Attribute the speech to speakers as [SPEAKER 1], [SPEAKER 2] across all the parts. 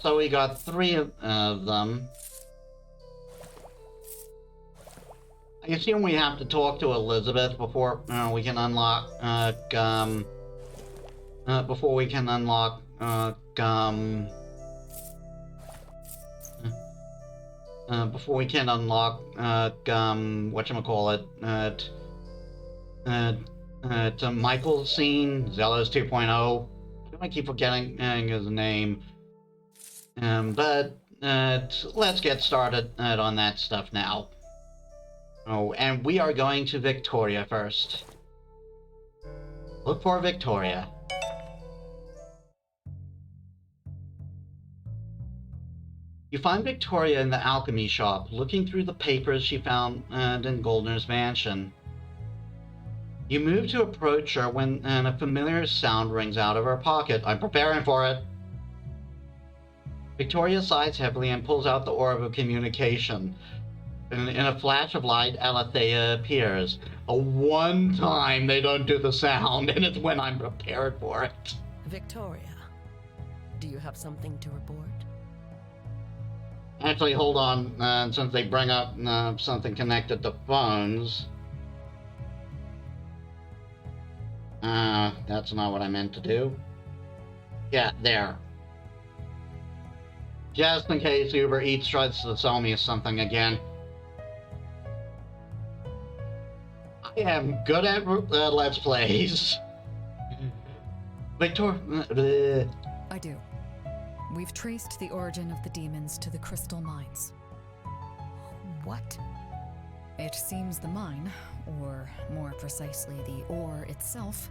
[SPEAKER 1] So we got 3 of them. I assume we have to talk to Elizabeth before we can unlock, before we can unlock, whatchamacallit, to Michael's scene, Zealous 2.0. I keep forgetting his name. But let's get started on that stuff now. Oh, and we are going to Victoria first. Look for Victoria. You find Victoria in the alchemy shop, looking through the papers she found in Goldner's mansion. You move to approach her when a familiar sound rings out of her pocket. I'm preparing for it. Victoria sighs heavily and pulls out the orb of communication. In a flash of light, Alethea appears. One time they don't do the sound, and it's when I'm prepared for it.
[SPEAKER 2] Victoria, do you have something to report?
[SPEAKER 1] Actually, hold on, since they bring up something connected to phones. That's not what I meant to do. Yeah, there. Just in case Uber Eats tries to sell me something again. I am good at Let's Plays. Victor...
[SPEAKER 3] I do. We've traced the origin of the demons to the crystal mines.
[SPEAKER 2] What?
[SPEAKER 3] It seems the mine, or more precisely the ore itself,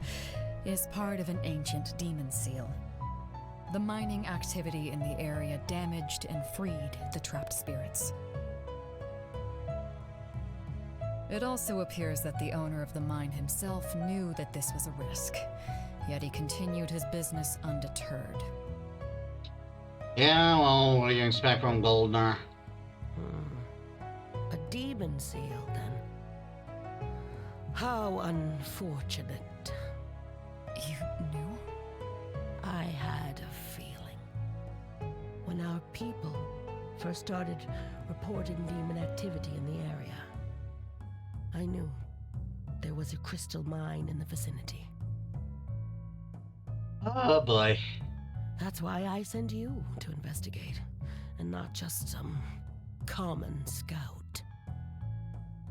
[SPEAKER 3] is part of an ancient demon seal. The mining activity in the area damaged and freed the trapped spirits. It also appears that the owner of the mine himself knew that this was a risk, yet he continued his business undeterred.
[SPEAKER 1] Yeah, well, what do you expect from Goldner?
[SPEAKER 2] A demon seal, then. How unfortunate.
[SPEAKER 3] You knew?
[SPEAKER 2] I had a feeling. When our people first started reporting demon activity in the area, I knew there was a crystal mine in the vicinity.
[SPEAKER 1] Oh boy.
[SPEAKER 2] That's why I sent you to investigate, and not just some common scout.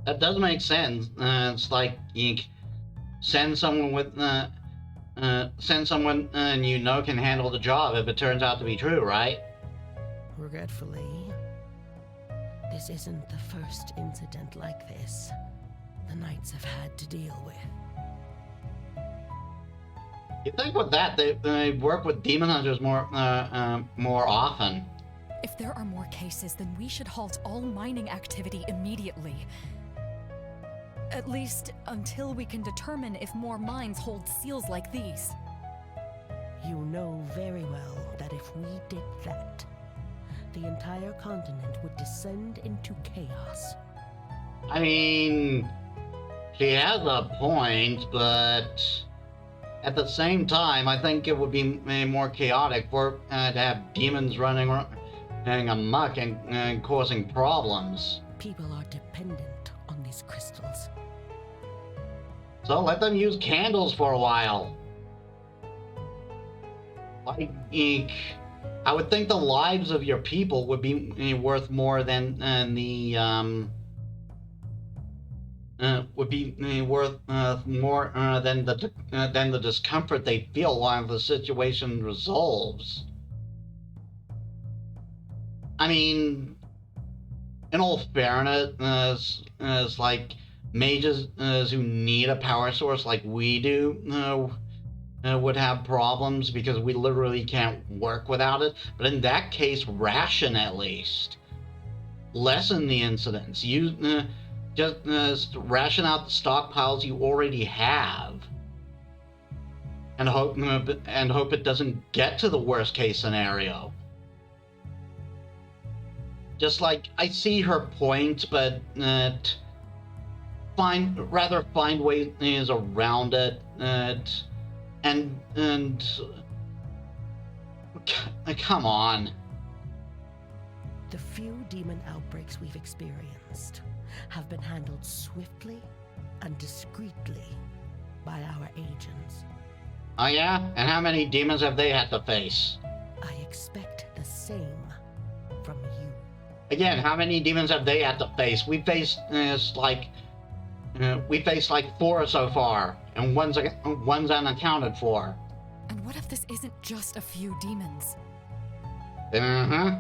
[SPEAKER 1] That does make sense. It's like you send someone with, send someone you know can handle the job if it turns out to be true, right?
[SPEAKER 2] Regretfully, this isn't the first incident like this the Knights have had to deal with.
[SPEAKER 1] You think with that they work with demon hunters more often?
[SPEAKER 3] If there are more cases, then we should halt all mining activity immediately. At least until we can determine if more mines hold seals like these.
[SPEAKER 2] You know very well that if we did that, the entire continent would descend into chaos.
[SPEAKER 1] I mean, she has a point, but at the same time, I think it would be more chaotic for to have demons running amok and causing problems.
[SPEAKER 2] People are dependent on these crystals.
[SPEAKER 1] So let them use candles for a while. Like, I would think the lives of your people would be worth more than would be worth more than the discomfort they feel while the situation resolves. I mean, in all fairness, as like mages who need a power source like we do would have problems because we literally can't work without it. But in that case, ration at least. Lessen the incidents. Just ration out the stockpiles you already have, and hope it doesn't get to the worst case scenario. Just like, I see her point, but find ways around it, and come on.
[SPEAKER 2] The few demon outbreaks we've experienced have been handled swiftly and discreetly by our agents.
[SPEAKER 1] Oh yeah? And how many demons have they had to face?
[SPEAKER 2] I expect the same from you.
[SPEAKER 1] Again, how many demons have they had to face? We faced like 4 so far, and one's unaccounted for.
[SPEAKER 3] And what if this isn't just a few demons?
[SPEAKER 1] Uh-huh.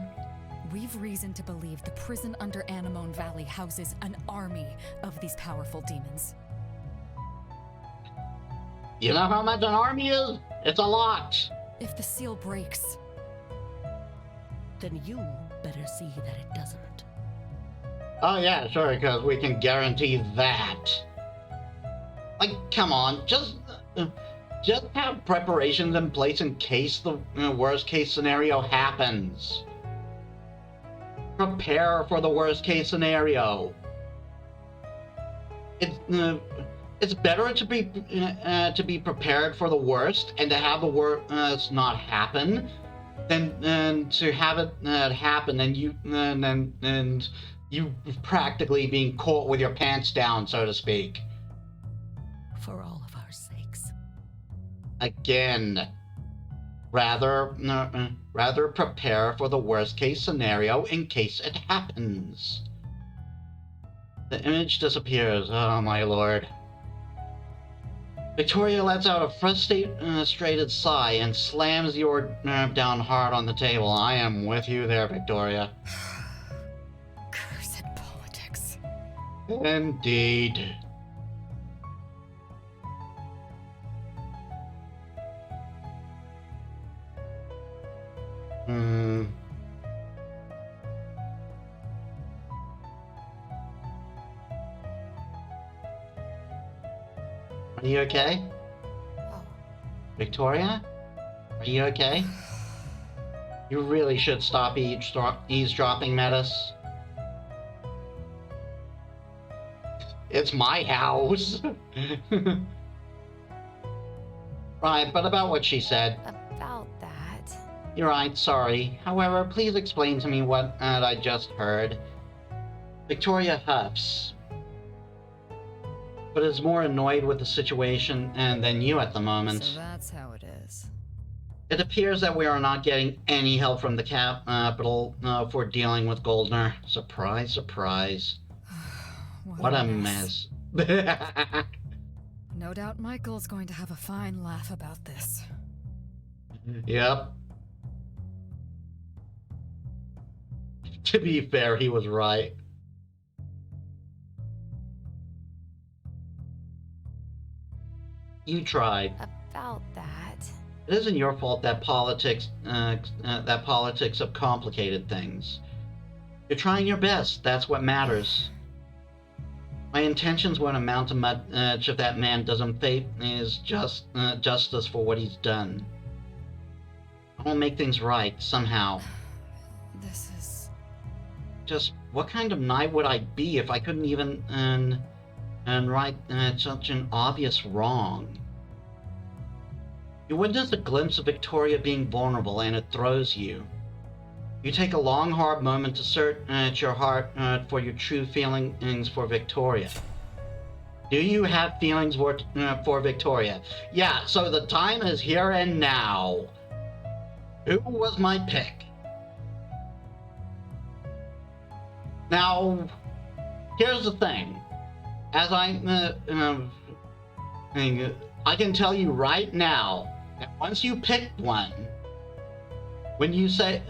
[SPEAKER 3] We've reason to believe the prison under Anemone Valley houses an army of these powerful demons.
[SPEAKER 1] You know how much an army is? It's a lot.
[SPEAKER 3] If the seal breaks,
[SPEAKER 2] Then you better see that it doesn't.
[SPEAKER 1] Oh yeah, sure, because we can guarantee that. Like, come on, just have preparations in place in case the worst case scenario happens. Prepare for the worst case scenario. It's better to be prepared for the worst and to have the worst not happen than to have it happen and you practically being caught with your pants down, so to speak.
[SPEAKER 2] For all of our sakes.
[SPEAKER 1] Again, rather prepare for the worst case scenario in case it happens. The image disappears. Oh my lord. Victoria lets out a frustrated sigh and slams the orb down hard on the table. I am with you there, Victoria.
[SPEAKER 3] cursed politics.
[SPEAKER 1] Indeed. Are you okay?
[SPEAKER 2] Oh,
[SPEAKER 1] Victoria? Are you okay? You really should stop eavesdropping, Metis. It's my house. Right, but about what she said.
[SPEAKER 4] About that.
[SPEAKER 1] You're right, sorry. However, please explain to me what I just heard. Victoria huffs, but is more annoyed with the situation than you at the moment.
[SPEAKER 3] So that's how it is.
[SPEAKER 1] It appears that we are not getting any help from the capital for dealing with Goldner. Surprise, surprise. What a mess.
[SPEAKER 3] No doubt Michael's going to have a fine laugh about this.
[SPEAKER 1] Yep. To be fair, he was right. You tried.
[SPEAKER 4] About that.
[SPEAKER 1] It isn't your fault that politics have complicated things. You're trying your best. That's what matters. My intentions won't amount to much if that man doesn't face justice for what he's done. I will make things right somehow.
[SPEAKER 3] This is...
[SPEAKER 1] Just what kind of knight would I be if I couldn't even right such an obvious wrong? You witness a glimpse of Victoria being vulnerable and it throws you. You take a long, hard moment to search your heart for your true feelings for Victoria. Do you have feelings for Victoria? Yeah, so the time is here and now. Who was my pick? Now, here's the thing. As I can tell you right now that once you pick one, when you say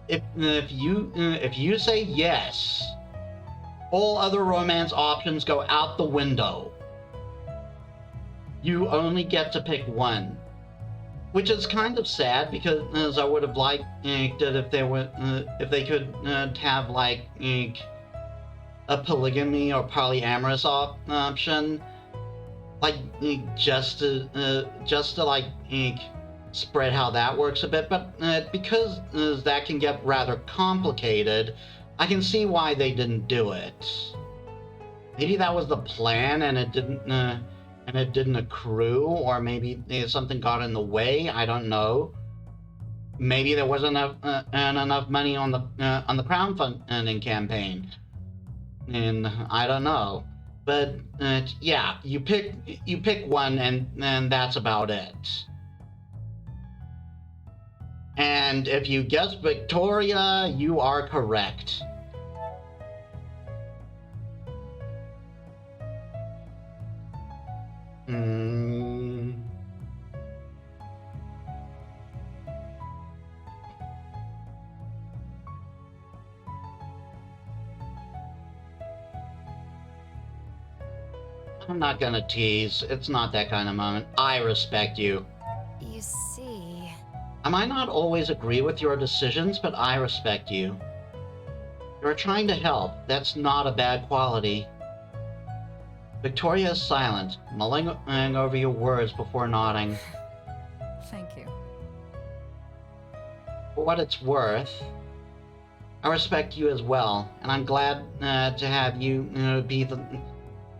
[SPEAKER 1] if you say yes, all other romance options go out the window. You only get to pick one, which is kind of sad because I would have liked that if they could have like a polygamy or polyamorous option, like just to like spread how that works a bit, but because that can get rather complicated, I can see why they didn't do it. Maybe that was the plan and it didn't accrue, or maybe something got in the way. I don't know. maybe there wasn't enough money on the crowdfunding campaign, and I don't know. But yeah, you pick one, and that's about it. And if you guess Victoria, you are correct. I'm not gonna tease. It's not that kind of moment. I respect you.
[SPEAKER 4] You see...
[SPEAKER 1] I might not always agree with your decisions, but I respect you. You're trying to help. That's not a bad quality. Victoria is silent, mulling over your words before nodding.
[SPEAKER 3] Thank you.
[SPEAKER 1] For what it's worth, I respect you as well, and I'm glad to have you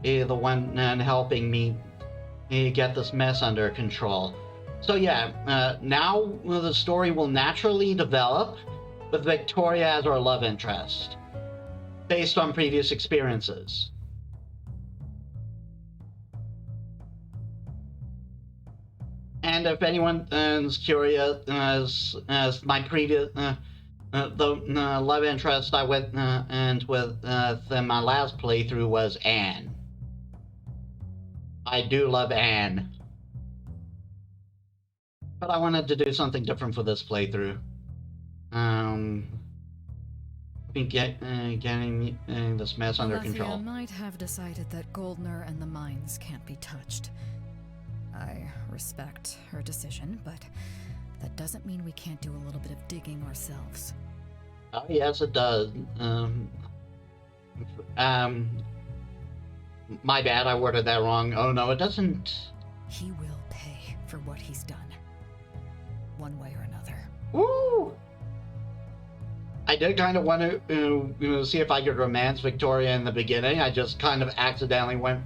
[SPEAKER 1] be the one helping me get this mess under control. So yeah, now the story will naturally develop with Victoria as our love interest, based on previous experiences. And if anyone is curious, as my previous the love interest I went and with in my last playthrough was Anne. I do love Anne, but I wanted to do something different for this playthrough. Getting this mess under control.
[SPEAKER 3] Alethea might have decided that Goldner and the mines can't be touched. I respect her decision, but that doesn't mean we can't do a little bit of digging ourselves.
[SPEAKER 1] Oh yes, it does. My bad, I worded that wrong. Oh no, it doesn't.
[SPEAKER 3] He will pay for what he's done, one way or another.
[SPEAKER 1] Woo! I did kind of want to see if I could romance Victoria in the beginning. I just kind of accidentally went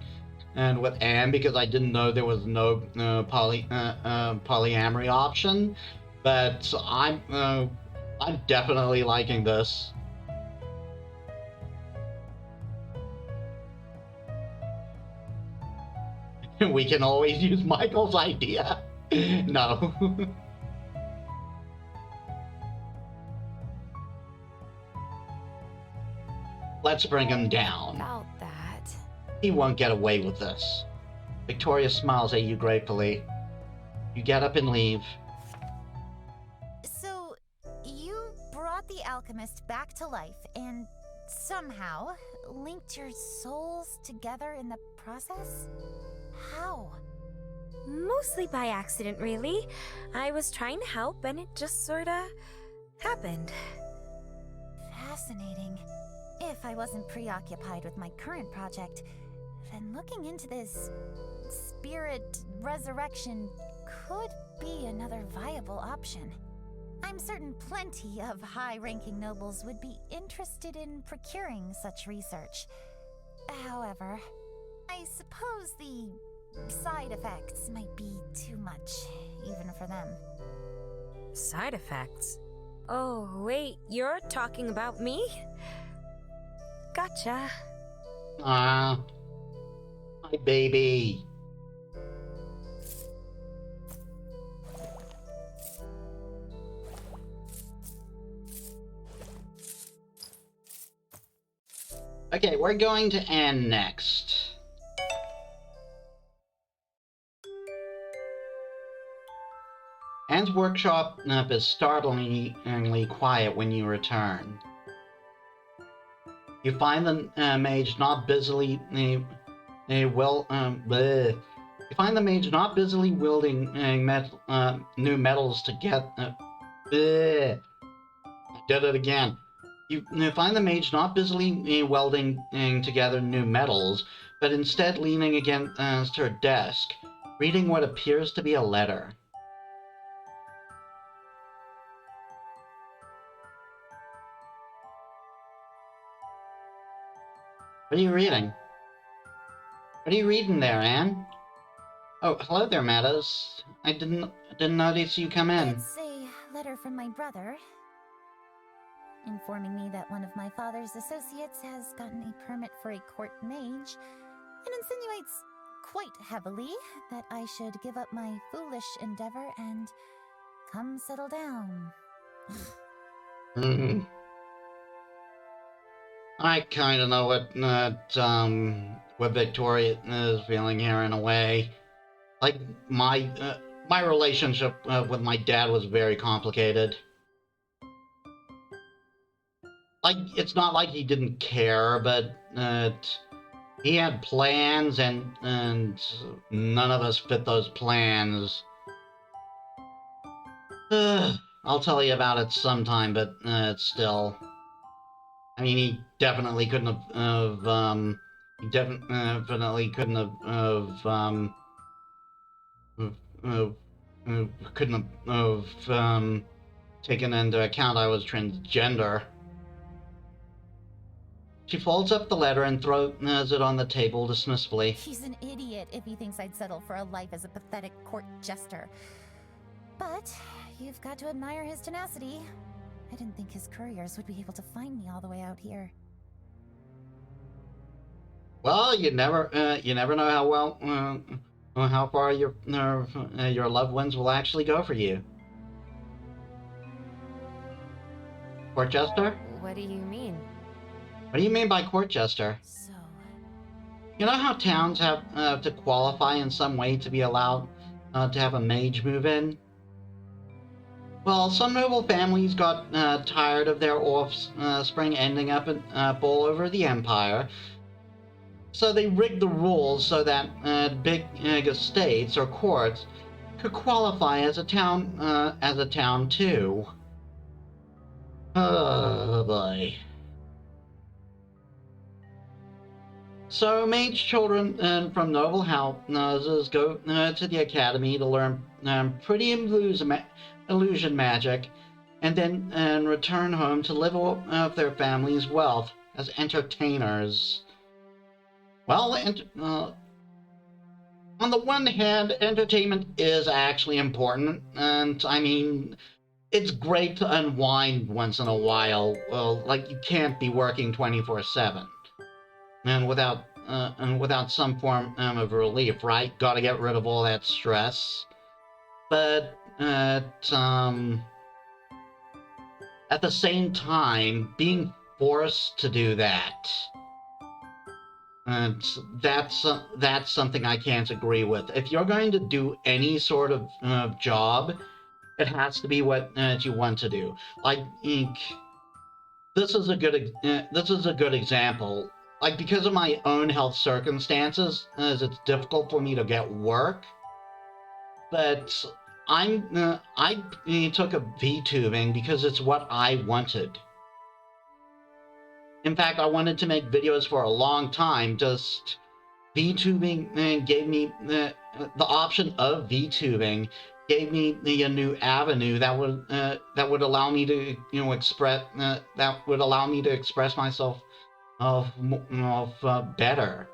[SPEAKER 1] with Anne because I didn't know there was no polyamory option. But I'm definitely liking this. We can always use Michael's idea. No. Let's bring him down.
[SPEAKER 4] About that.
[SPEAKER 1] He won't get away with this. Victoria smiles at you gratefully. You get up and leave.
[SPEAKER 5] So, you brought the alchemist back to life and somehow linked your souls together in the process? How?
[SPEAKER 6] Mostly by accident, really. I was trying to help and it just sorta happened.
[SPEAKER 5] Fascinating. If I wasn't preoccupied with my current project, then looking into this spirit resurrection could be another viable option. I'm certain plenty of high-ranking nobles would be interested in procuring such research. However, I suppose the side effects might be too much, even for them.
[SPEAKER 6] Side effects? Oh, wait, you're talking about me? Gotcha.
[SPEAKER 1] Ah, my baby. Okay, we're going to Anne next. Anne's workshop is startlingly quiet when you return. You find the mage not busily You find the mage not busily wielding new metals to get. I did it again. You find the mage not busily welding together new metals, but instead leaning against her desk, reading what appears to be a letter. What are you reading? What are you reading there, Anne? Oh, hello there, Metis. I didn't notice you come in.
[SPEAKER 5] It's a letter from my brother, informing me that one of my father's associates has gotten a permit for a court mage, and insinuates quite heavily that I should give up my foolish endeavor and come settle down.
[SPEAKER 1] I kind of know what Victoria is feeling here in a way. Like, my relationship with my dad was very complicated. Like, it's not like he didn't care, but he had plans, and none of us fit those plans. I'll tell you about it sometime, but still. I mean, he definitely couldn't have, couldn't have taken into account I was transgender. She folds up the letter and throws it on the table dismissively.
[SPEAKER 5] He's an idiot if he thinks I'd settle for a life as a pathetic court jester. But you've got to admire his tenacity. I didn't think his couriers would be able to find me all the way out here.
[SPEAKER 1] Well, you never know how far your loved ones will actually go for you. Court jester?
[SPEAKER 4] What do you mean?
[SPEAKER 1] What do you mean by court jester?
[SPEAKER 5] So,
[SPEAKER 1] You know how towns have to qualify in some way to be allowed to have a mage move in? Well, some noble families got tired of their offspring ending up all over the empire, so they rigged the rules so that big estates or courts could qualify as a town too. Oh boy. So mage children from noble houses go to the academy to learn pretty illusion magic, and then return home to live off their family's wealth as entertainers. Well, on the one hand, entertainment is actually important, and I mean, it's great to unwind once in a while. Well, like, you can't be working 24/7, and without some form of relief, right? Got to get rid of all that stress. But at the same time, being forced to do that, and that's something I can't agree with. If you're going to do any sort of job, it has to be what you want to do. Like, this is a good example. Like, because of my own health circumstances, it's difficult for me to get work. But I took up VTubing because it's what I wanted. In fact, I wanted to make videos for a long time. Just VTubing gave me the option of VTubing gave me a new avenue that would allow me to express myself better.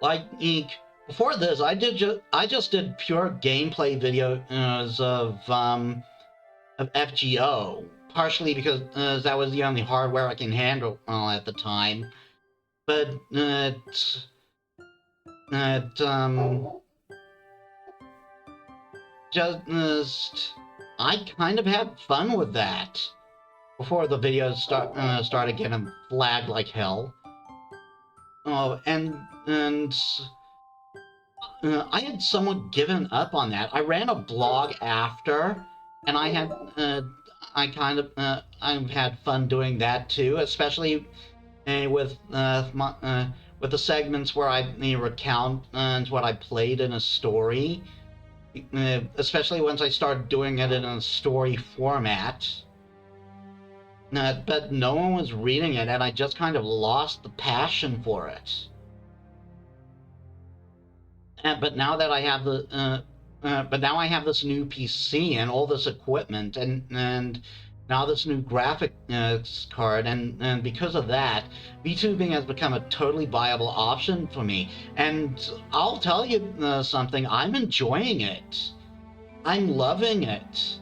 [SPEAKER 1] Like, before this, I just did pure gameplay videos of FGO, partially because that was the only hardware I can handle at the time. But I kind of had fun with that before the videos started getting flagged like hell. Oh, and I had somewhat given up on that. I ran a blog after, and I've had fun doing that too, especially with the segments where I recount what I played in a story, especially once I started doing it in a story format. But no one was reading it, and I just kind of lost the passion for it. But now that I have this new PC and all this equipment, and now this new graphics card, and because of that, VTubing has become a totally viable option for me. And I'll tell you something, I'm enjoying it. I'm loving it.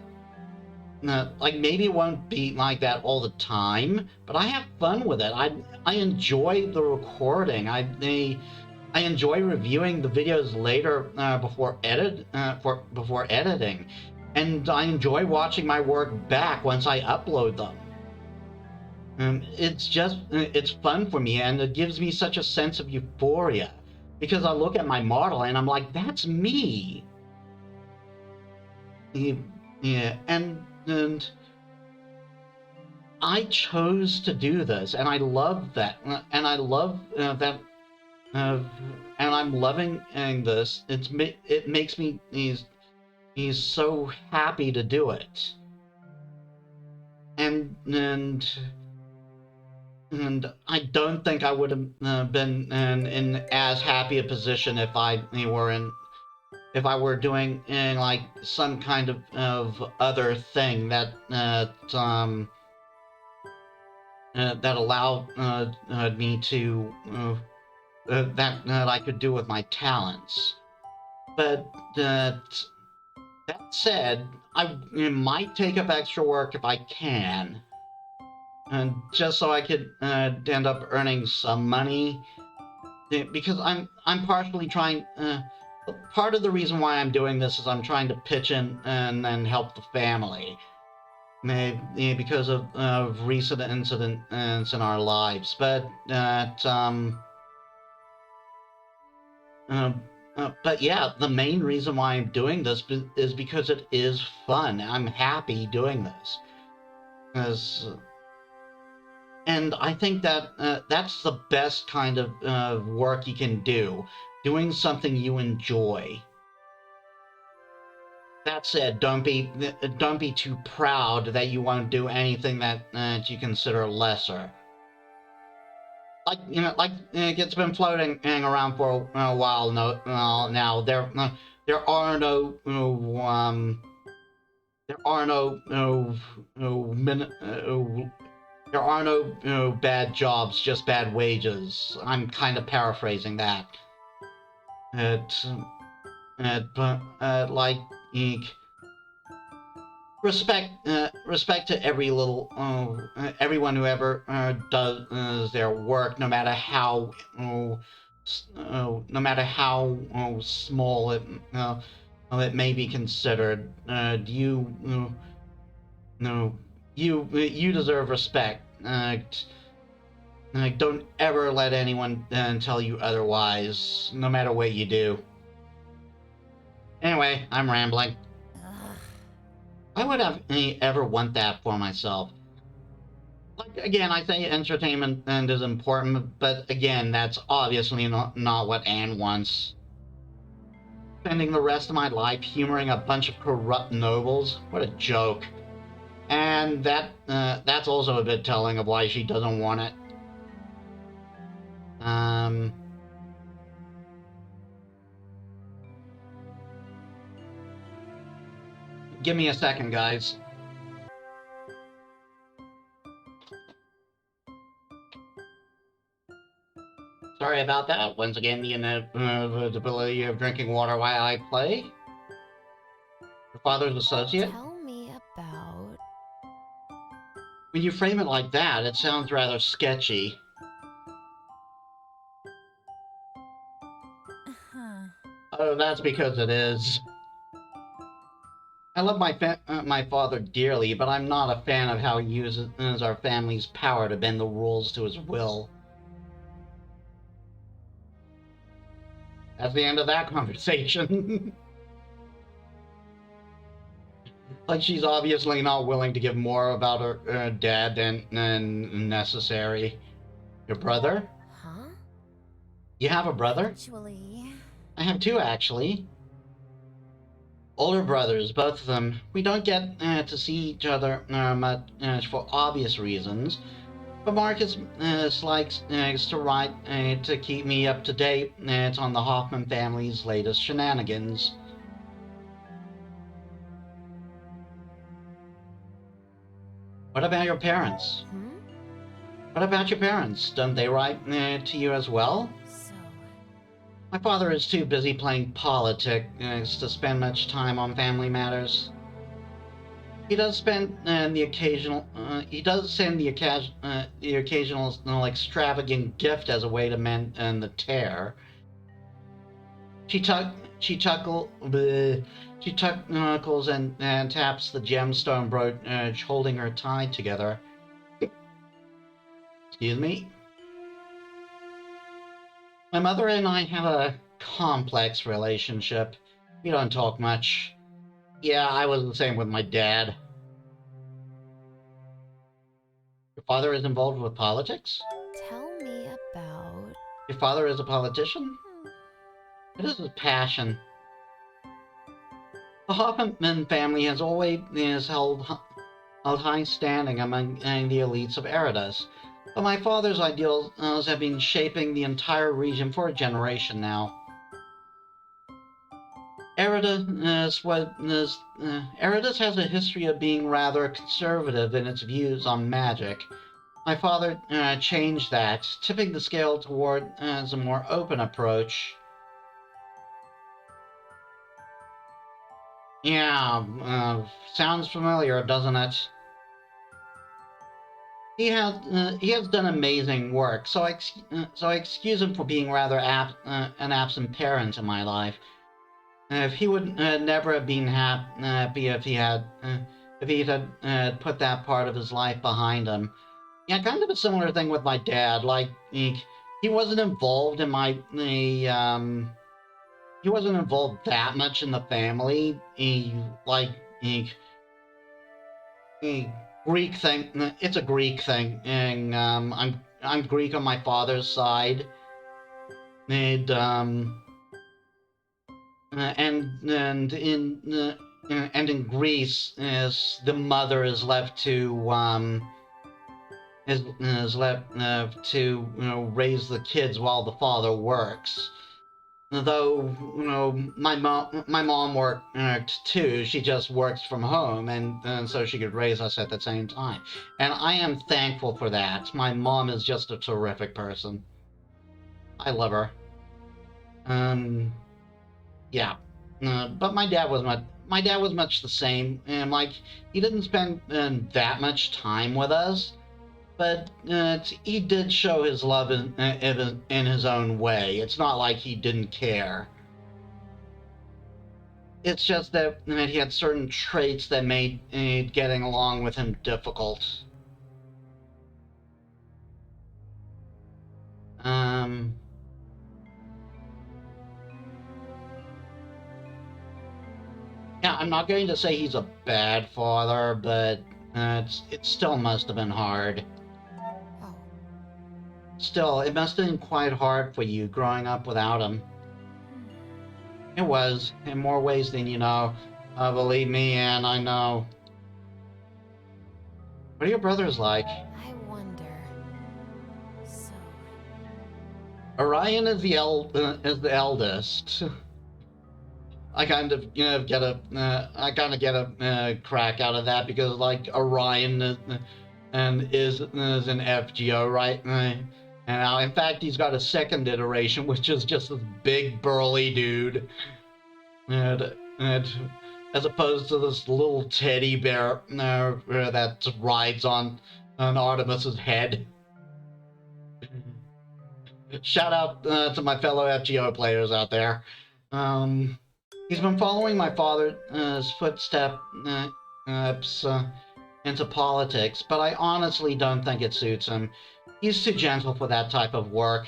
[SPEAKER 1] Like, maybe it won't be like that all the time, but I have fun with it. I enjoy the recording. I enjoy reviewing the videos later before editing, and I enjoy watching my work back once I upload them. It's fun for me, and it gives me such a sense of euphoria because I look at my model and I'm like, that's me. Yeah, and I chose to do this, and I love that, and I love that, and I'm loving this. It makes me he's so happy to do it, and I don't think I would have been in as happy a position if I were doing like some kind of other thing that that allowed me to that I could do with my talents. But that said, I might take up extra work if I can, and just so I could end up earning some money, because I'm partially trying. Part of the reason why I'm doing this is I'm trying to pitch in and help the family, because of recent incidents in our lives. But but yeah, the main reason why I'm doing this is because it is fun. I'm happy doing this. And I think that that's the best kind of work you can do, doing something you enjoy. That said, don't be too proud that you won't do anything that you consider lesser. Like it's been floating around for a while now. There are no bad jobs, just bad wages. I'm kind of paraphrasing that. Like, respect to everyone who ever does their work, no matter how small it may be considered. You deserve respect. Don't ever let anyone tell you otherwise, no matter what you do. Anyway, I'm rambling. Why would I ever want that for myself? Like, again, I say entertainment is important, but again, that's obviously not what Anne wants. Spending the rest of my life humoring a bunch of corrupt nobles? What a joke. And that's also a bit telling of why she doesn't want it. Give me a second, guys. Sorry about that. Once again, the inevitability of drinking water while I play. Your father's associate?
[SPEAKER 4] Tell me about...
[SPEAKER 1] When you frame it like that, it sounds rather sketchy. Oh, that's because it is. I love my father dearly, but I'm not a fan of how he uses our family's power to bend the rules to his will. That's the end of that conversation. Like, she's obviously not willing to give more about her dad than necessary. Your brother?
[SPEAKER 4] Huh?
[SPEAKER 1] You have a brother?
[SPEAKER 5] Actually...
[SPEAKER 1] I have two, actually. Older brothers, both of them. We don't get to see each other much for obvious reasons. But Marcus likes to write to keep me up to date on the Hoffman family's latest shenanigans. What about your parents? What about your parents? Don't they write to you as well?
[SPEAKER 5] So...
[SPEAKER 1] My father is too busy playing politics to spend much time on family matters. He does spend the occasional. He does send the occasional extravagant gift as a way to mend the tear. She chuckles and taps the gemstone brooch holding her tied together. Excuse me. My mother and I have a complex relationship. We don't talk much. Yeah, I was the same with my dad. Your father is involved with politics?
[SPEAKER 4] Tell me about...
[SPEAKER 1] Your father is a politician? It is his passion. The Hoffman family has always held high standing among the elites of Eridus, but my father's ideals have been shaping the entire region for a generation now. Eridus has a history of being rather conservative in its views on magic. My father changed that, tipping the scale toward a more open approach. Yeah, sounds familiar, doesn't it? He has done amazing work, so I excuse him for being rather an absent parent in my life. If he would never have been happy if he had put that part of his life behind him. Yeah, kind of a similar thing with my dad. Like he wasn't involved in he wasn't involved that much in the family. Greek thing. It's a Greek thing, and I'm Greek on my father's side, and in Greece, the mother is left to raise the kids while the father works. Though my mom worked too. She just works from home, and so she could raise us at the same time. And I am thankful for that. My mom is just a terrific person. I love her. Yeah. But my dad was much the same, and he didn't spend that much time with us, but he did show his love in his own way. It's not like he didn't care. It's just that he had certain traits that made getting along with him difficult. Yeah, I'm not going to say he's a bad father, but it still must have been hard.
[SPEAKER 4] Oh.
[SPEAKER 1] Still, it must have been quite hard for you growing up without him. It was, in more ways than you know. Believe me, Anne, I know. What are your brothers like?
[SPEAKER 4] I wonder. So...
[SPEAKER 1] Orion is the eldest. I kind of get a crack out of that because Orion is an FGO, right? And now, in fact, he's got a second iteration, which is just this big burly dude, and as opposed to this little teddy bear that rides on Artemis's head. Shout out to my fellow FGO players out there. He's been following my father's footsteps into politics, but I honestly don't think it suits him. He's too gentle for that type of work.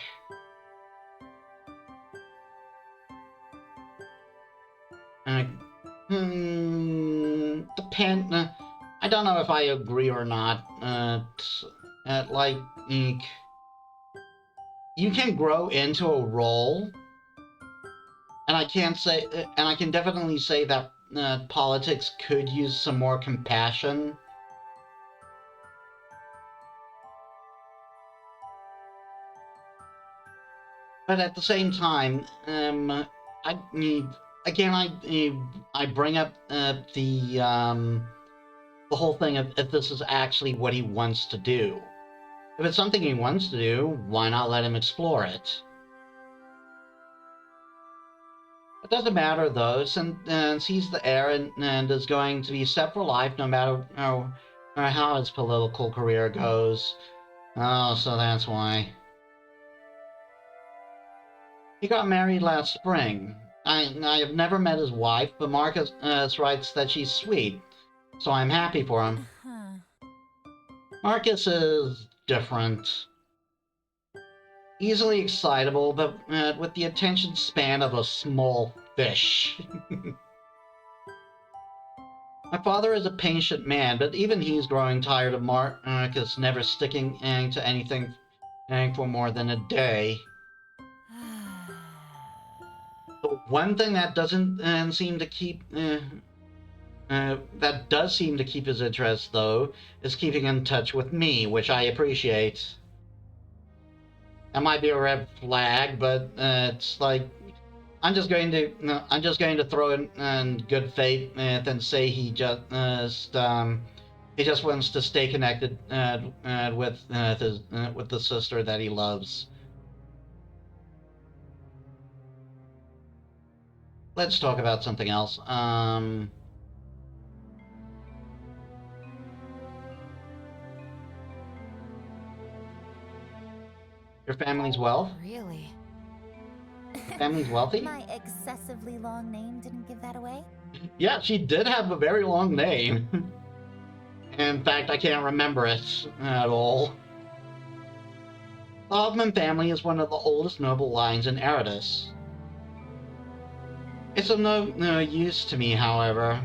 [SPEAKER 1] I don't know if I agree or not. You can grow into a role. And I can definitely say that politics could use some more compassion. But at the same time, I bring up the whole thing of if this is actually what he wants to do. If it's something he wants to do, why not let him explore it? It doesn't matter though, since he's the heir and is going to be set for life no matter how his political career goes. Oh, so that's why. He got married last spring. I have never met his wife, but Marcus writes that she's sweet, so I'm happy for him. Marcus is different. Easily excitable, but with the attention span of a small fish. My father is a patient man, but even he's growing tired of Marcus never sticking to anything for more than a day. The one thing that doesn't seem to keep that does seem to keep his interest, though, is keeping in touch with me, which I appreciate. That might be a red flag, but it's like I'm just going to throw in good faith and say he just wants to stay connected with the sister that he loves. Let's talk about something else. Your family's wealth?
[SPEAKER 5] Really?
[SPEAKER 1] Family's wealthy?
[SPEAKER 5] My excessively long name didn't give that away?
[SPEAKER 1] Yeah, she did have a very long name. In fact, I can't remember it at all. The Hoffman family is one of the oldest noble lines in Eridus. It's of no use to me, however.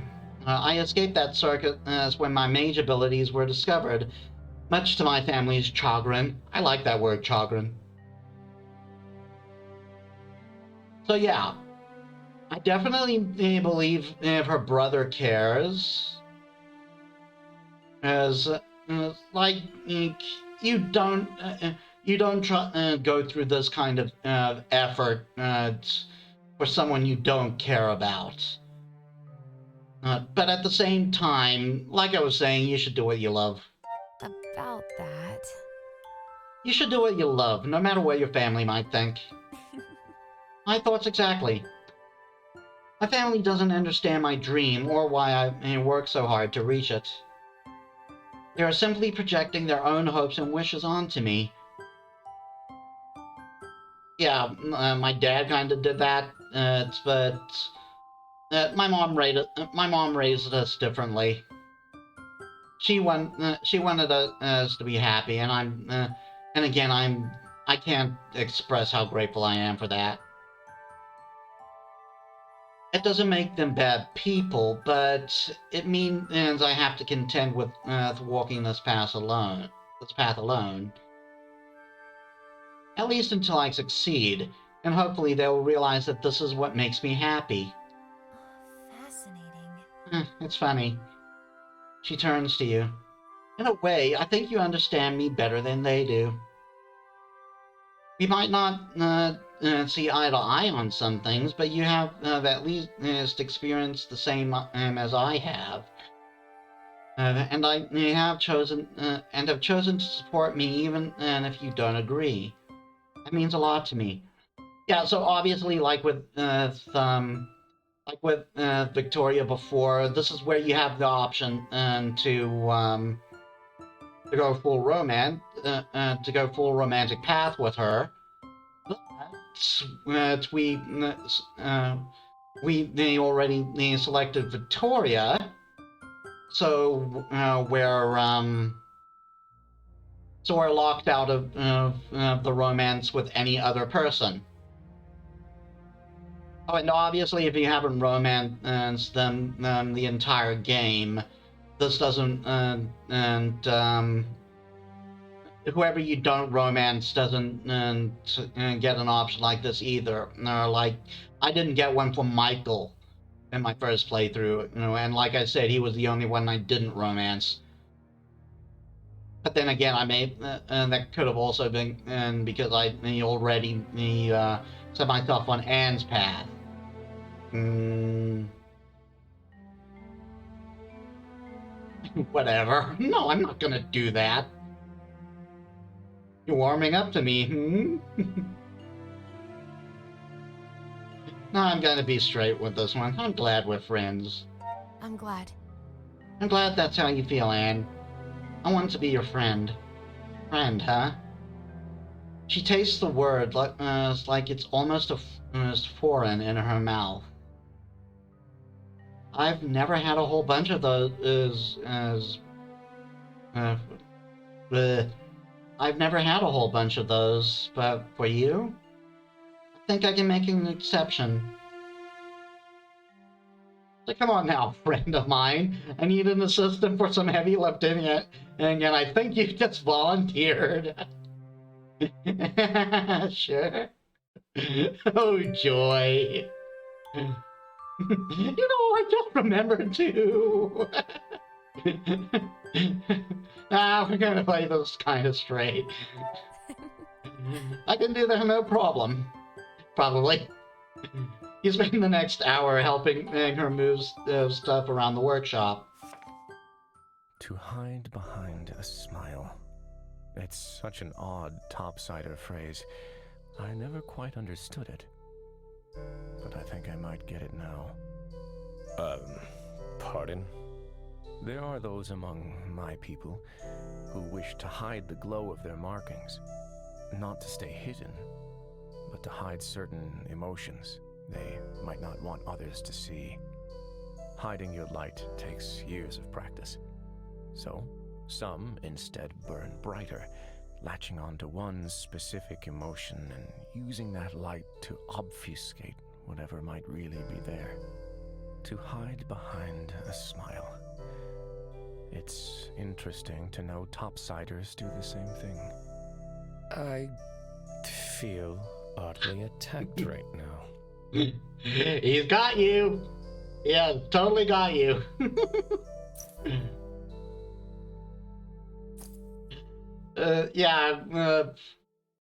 [SPEAKER 1] I escaped that circuit when my mage abilities were discovered, much to my family's chagrin. I like that word, chagrin. So yeah, I definitely believe if her brother cares, as like you don't go through this kind of effort for someone you don't care about. But at the same time, like I was saying, you should do what you love.
[SPEAKER 4] About that.
[SPEAKER 1] You should do what you love, no matter what your family might think. My thoughts exactly. My family doesn't understand my dream or why I work so hard to reach it. They are simply projecting their own hopes and wishes onto me. Yeah, my dad kind of did that, but my mom raised us differently. She wanted us to be happy, and I can't express how grateful I am for that. It doesn't make them bad people, but it means I have to contend with walking this path alone. At least until I succeed, and hopefully they will realize that this is what makes me happy.
[SPEAKER 5] Fascinating.
[SPEAKER 1] It's funny. She turns to you. In a way, I think you understand me better than they do. We might not see eye to eye on some things, but you have at least experienced the same as I have. And I have chosen to support me even if you don't agree. That means a lot to me. Yeah, so obviously, like with Victoria before, this is where you have the option to go full romantic path with her. But we already selected Victoria, so we're locked out of the romance with any other person. Oh, and obviously, if you haven't romanced them the entire game, this doesn't whoever you don't romance doesn't get an option like this either. Like, I didn't get one from Michael in my first playthrough, and like I said, he was the only one I didn't romance. But then again, that could have also been because I already set myself on Anne's path. Whatever. No, I'm not gonna do that. You're warming up to me, No, I'm gonna be straight with this one. I'm glad we're friends.
[SPEAKER 4] I'm glad.
[SPEAKER 1] I'm glad that's how you feel, Anne. I want to be your friend. Friend, huh? She tastes the word like it's almost foreign in her mouth. I've never had a whole bunch of those I've never had a whole bunch of those, but for you, I think I can make an exception. So come on now, friend of mine. I need an assistant for some heavy lifting, and I think you just volunteered. Sure. Oh, joy. I just remembered too. We're gonna play this kind of straight. I can do that, no problem. Probably. You spend the next hour helping her move stuff around the workshop.
[SPEAKER 7] To hide behind a smile. It's such an odd topsider phrase. I never quite understood it. But I think I might get it now. Pardon? There are those among my people who wish to hide the glow of their markings. Not to stay hidden, but to hide certain emotions they might not want others to see. Hiding your light takes years of practice. So, some instead burn brighter, latching onto one specific emotion and using that light to obfuscate whatever might really be there. To hide behind a smile. It's interesting to know topsiders do the same thing. I feel oddly attacked right now.
[SPEAKER 1] He's got you. Yeah, totally got you.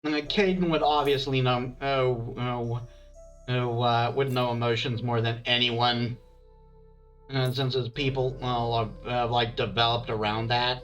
[SPEAKER 1] Caden would obviously would know emotions more than anyone, since his people have developed around that.